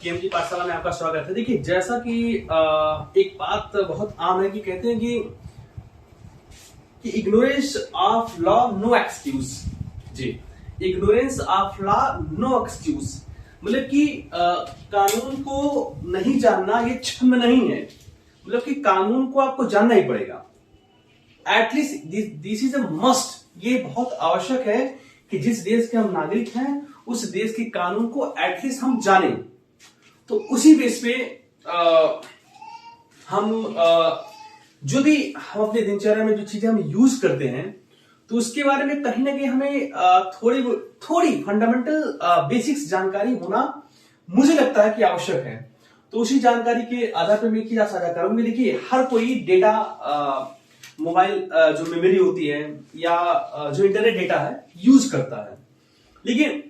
KMG पाठशाला में आपका स्वागत है। देखिए, जैसा कि एक बात बहुत आम है कि कहते हैं कि ignorance of law no excuse. जी, ignorance of law no excuse मतलब कि कानून को नहीं जानना ये क्षम्य नहीं है। मतलब कि कानून को आपको जानना ही पड़ेगा। At least this is a must. ये बहुत आवश्यक है कि जिस देश के हम नागरिक हैं उस देश के कानून को एटलीस्ट हम जानें। तो उसी बेस पे हम जो भी हम अपने दिनचर्या में जो चीजें हम यूज करते हैं तो उसके बारे में कहीं ना कहीं हमें थोड़ी फंडामेंटल बेसिक्स जानकारी होना मुझे लगता है कि आवश्यक है। तो उसी जानकारी के आधार पर मैं क्या साझा करूंगी। देखिए, हर कोई डेटा मोबाइल जो मेमोरी होती है या जो इंटरनेट डेटा है यूज करता है, लेकिन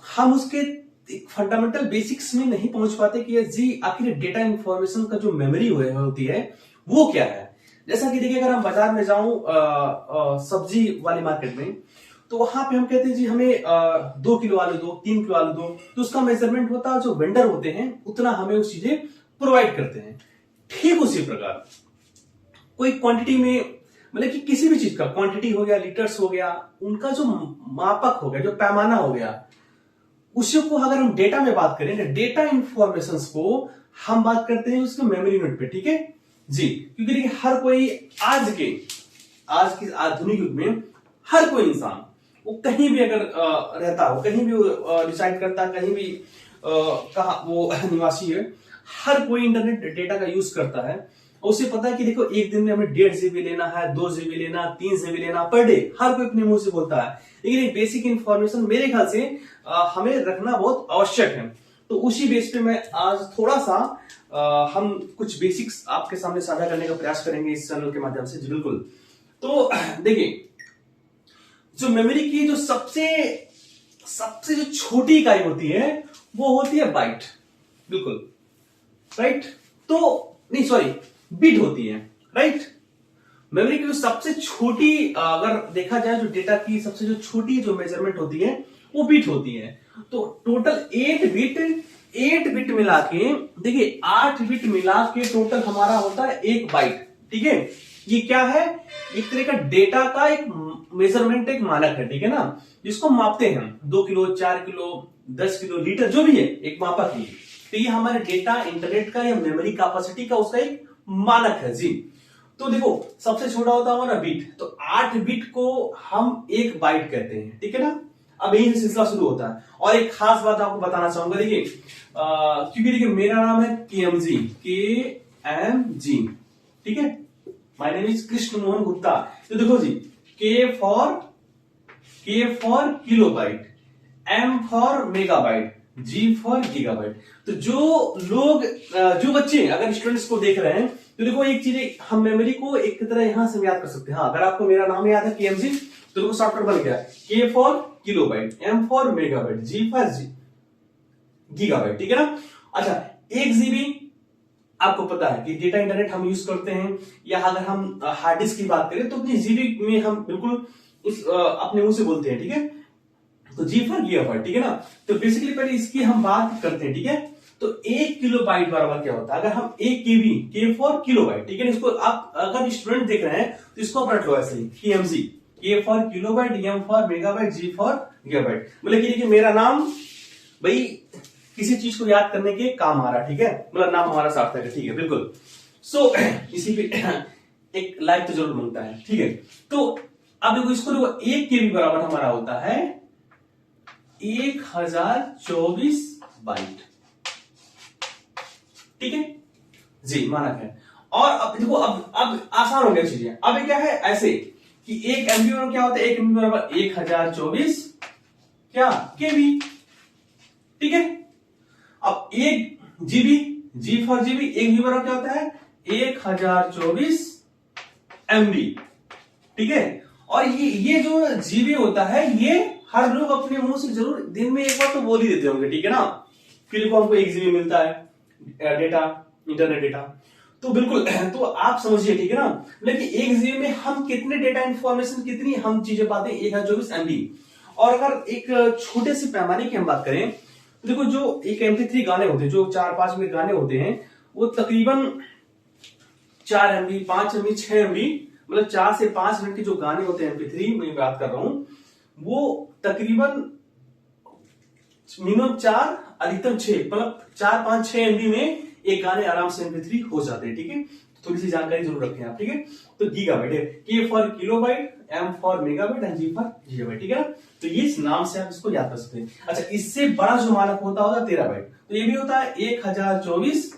हम उसके फंडामेंटल बेसिक्स में नहीं पहुंच पाते कि जी आखिर डेटा इंफॉर्मेशन का जो मेमोरी होती है वो क्या है। जैसा कि देखिए, अगर हम बाजार में जाऊं सब्जी वाली मार्केट में, तो वहां पे हम कहते हैं जी हमें 2 किलो आलू दो, 3 किलो आलू दो, तो उसका मेजरमेंट होता है, जो वेंडर होते हैं उतना हमें उस चीजें प्रोवाइड करते हैं। ठीक उसी प्रकार कोई क्वांटिटी में मतलब कि किसी भी चीज का क्वांटिटी हो गया, लीटर्स हो गया, उनका जो मापक हो गया, जो पैमाना हो गया, उसी को अगर हम डेटा में बात करें, डेटा इंफॉर्मेशन को हम बात करते हैं उसके मेमोरी यूनिट पे। ठीक है जी, क्योंकि देखिए हर कोई आज के आधुनिक युग में हर कोई इंसान वो कहीं भी अगर रहता हो, कहीं भी डिसाइड करता है, कहीं भी कहा वो निवासी है, हर कोई इंटरनेट डेटा का यूज करता है। और उसे पता है कि देखो एक दिन में हमें 1.5 GB लेना है, 2 GB लेना, 3 GB लेना पर डे। हर कोई अपने मुंह से बोलता है, लेकिन एक बेसिक इंफॉर्मेशन मेरे ख्याल से हमें रखना बहुत आवश्यक है। तो उसी बेस पे मैं आज थोड़ा सा हम कुछ बेसिक्स आपके सामने साझा करने का प्रयास करेंगे इस चैनल के माध्यम से। जी बिल्कुल। तो देखिए, जो मेमोरी की जो सबसे जो छोटी इकाई होती है वो होती है बाइट। बिल्कुल राइट। तो नहीं, सॉरी, बिट होती है। राइट। मेमोरी की जो सबसे छोटी अगर देखा जाए, जो डेटा की सबसे जो छोटी जो मेजरमेंट होती है वो बिट होती है। तो टोटल 8 बिट मिला के, देखिए 8 बिट मिला के टोटल हमारा होता है 1 बाइट। ठीक है, ये क्या है? एक तरह का डेटा का एक मेजरमेंट, एक मानक है। ठीक है ना, जिसको मापते हैं हम 2 किलो, 4 किलो, 10 किलो, लीटर, जो भी है एक मापक ही। तो ये हमारे डेटा इंटरनेट का या मेमोरी कैपेसिटी का उसका एक मानक है। जी, तो देखो सबसे छोटा होता है हमारा बिट, तो 8 बिट को हम 1 बाइट कहते हैं। ठीक है ना, अब यही सिलसिला शुरू होता है। और एक खास बात आपको बताना चाहूंगा, देखिए क्योंकि देखिए मेरा नाम है केएमजी, KMG। ठीक है, my name is Krishna Mohan Gupta. तो देखो जी, K for kilobyte, M for megabyte, G for gigabyte. तो जो बच्चे अगर स्टूडेंट्स को देख रहे हैं, तो देखो एक चीज हम मेमोरी को एक तरह यहां से याद कर सकते हैं। हाँ, अगर आपको मेरा नाम याद है KMG, तो देखो शॉर्टकट बन गया, K for kilobyte, M for megabyte, G for gigabyte. ठीक है ना। अच्छा, 1 GB आपको पता है कि डेटा इंटरनेट हम यूज करते हैं, या अगर हम हार्ड डिस्क की बात करें तो अपनी जीबी में हम बिल्कुल अपने मुंह से बोलते हैं। ठीक है, तो G फॉर गीगाबाइट। ठीक है ना, तो बेसिकली पहले इसकी हम बात करते हैं। ठीक है, तो 1 किलोबाइट बराबर क्या होता है? अगर हम 1 KB, K फॉर किलोबाइट। ठीक है, इसको आप अगर स्टूडेंट देख रहे हैं तो इसको आप रट लो ऐसे ही, KMG, K for kilobyte, M for megabyte, G for gigabyte. मतलब कि मेरा नाम भाई किसी चीज को याद करने के काम आ रहा। ठीक है, मतलब नाम हमारा सार्थक है। ठीक है, बिल्कुल। सो इसी पे एक लाइक तो जरूर बनता है। ठीक है, तो अब देखो इसको, देखो 1 KB बराबर हमारा होता है 1024 बाइट। ठीक है जी, मानक है। और अब देखो, अब आसान हो गया चीजें। अब ये क्या है ऐसे कि 1 MB बराबर क्या होता है? 1 MB बराबर 1024 क्या KB। ठीक है, अब 1 GB, G for GB, 1 GB बराबर क्या होता है? 1024 MB। ठीक है, और ये जो GB होता है, ये हर लोग अपने मुंह से जरूर दिन में एक बार तो बोल ही देते होंगे। ठीक है ना, फिर हमको 1 GB मिलता है डेटा, इंटरनेट डेटा। तो बिल्कुल, तो आप समझिए। ठीक है ना, लेकिन 1 GB में हम कितने डेटा इंफॉर्मेशन, कितनी हम चीजें पाते हैं? 1024 MB। और अगर एक छोटे से पैमाने की हम बात करें देखो जो एक MP3 गाने होते हैं, जो 4-5 मिनट गाने होते हैं, वो तकरीबन 4 MB, 5 MB, 6 MB, मतलब 4 से 5 मिनट के जो गाने होते हैं MP3 में बात कर रहा हूं, वो तकरीबन मिनिमम 4 अधिकतम 6, मतलब 4, 5, 6 MB में एक गाने आराम से MP3 हो जाते हैं। ठीक है, थोड़ी सी जानकारी जरूर रखें आप। ठीक है, तो गीगाबाइट है, K for kilobyte, M for megabyte and G for gigabyte. ठीक है ना, तो ये इस नाम से आप इसको याद कर सकते हैं। अच्छा, इससे बड़ा जो मानक होता होगा टेराबाइट, तो ये भी होता है 1024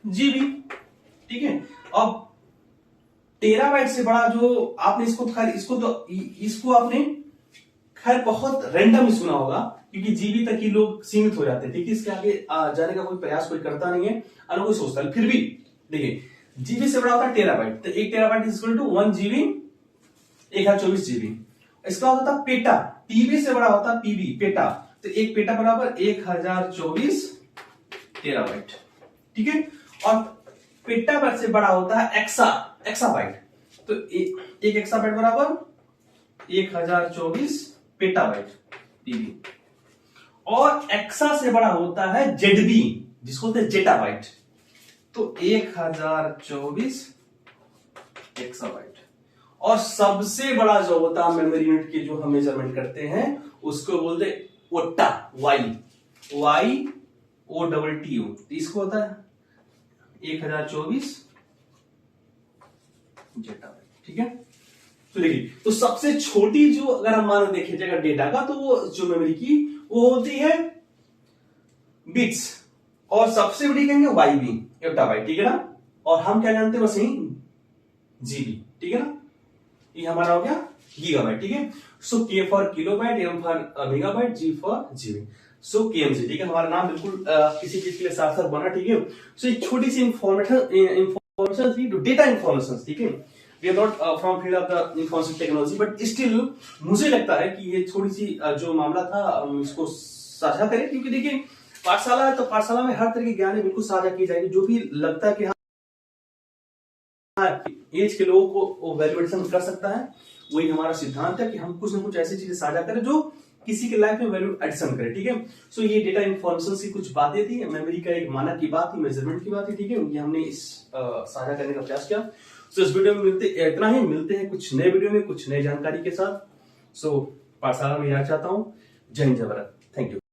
GB। ठीक है, अब टेराबाइट से बड़ा जो आपने इसको आपने खैर बहुत रैंडम ही सुना होगा, क्योंकि जीबी तक ही लोग सीमित हो जाते हैं। ठीक है, इसके आगे जाने का कोई प्रयास कोई करता नहीं है, और कोई सोचता है। फिर भी देखिए, जीबी से बड़ा होता है टेराबाइट, तो 1 terabyte is equal to 1 GB, 1024 GB। इसका होता है पेटा, टीबी से बड़ा होता है पीबी, पेटा, तो 1 पेटा बराबर 1024 टेराबाइट। ठीक है, और पेटाबाइट से बड़ा होता है एक्साबाइट, तो एक एक्साबाइट बराबर 1024 पेटाबाइट टीबी। और एक्सा से बड़ा होता है जेडबी, जिसको बोलते हैं जेटाबाइट, तो 1024 एक्साबाइट। और सबसे बड़ा जो होता है मेमोरी यूनिट की जो हम मेजरमेंट करते हैं, उसको बोलते हैं yotta, Y O double T O, तो इसको होता है 1024 जेटाबाइट। ठीक है, तो देखिए, तो सबसे छोटी जो अगर हम मान देखें जगह डेटा का, तो वो जो मेमोरी की वो होती है बिट्स, और सबसे बड़ी कहेंगे वाईबी, एप्टाबाइट। ठीक है ना, और हम क्या जानते हैं बस यही जीबी। ठीक है ना, ये हमारा हो गया गीगाबाइट। ठीक है, so K for kilobyte, M for megabyte, G for GB, so KMG. ठीक है, हमारा नाम बिल्कुल किसी चीज के लिए साथ साथ बना। ठीक है, सो एक छोटी सी इंफॉर्मेशन थी, डेटा इंफॉर्मेशन। ठीक है, we are not from field of the information technology, but still मुझे लगता है कि ये थोड़ी सी जो मामला था इसको साझा करें, क्योंकि देखिए पाठशाला है, तो पाठशाला में हर तरह के ज्ञान बिल्कुल साझा की जाएगी। जो भी लगता है कि हाँ एज के लोगों को वैल्यूएशन कर सकता है, वही हमारा सिद्धांत है कि हम कुछ ना कुछ ऐसी चीजें साझा करें जो किसी के लाइफ में वैल्यू एडिशन करे। ठीक है, सो ये डेटा इन्फॉर्मेशन की कुछ बातें थी, मेमोरी का एक मानक की बात थी, मेजरमेंट की बात थी। ठीक है, ये हमने इस साझा करने का प्रयास किया। सो इस वीडियो में इतना ही, मिलते हैं कुछ नए वीडियो में कुछ नई जानकारी के साथ। सो पाठशाला में याद चाहता हूं। जय हिंद, जय भारत, थैंक यू।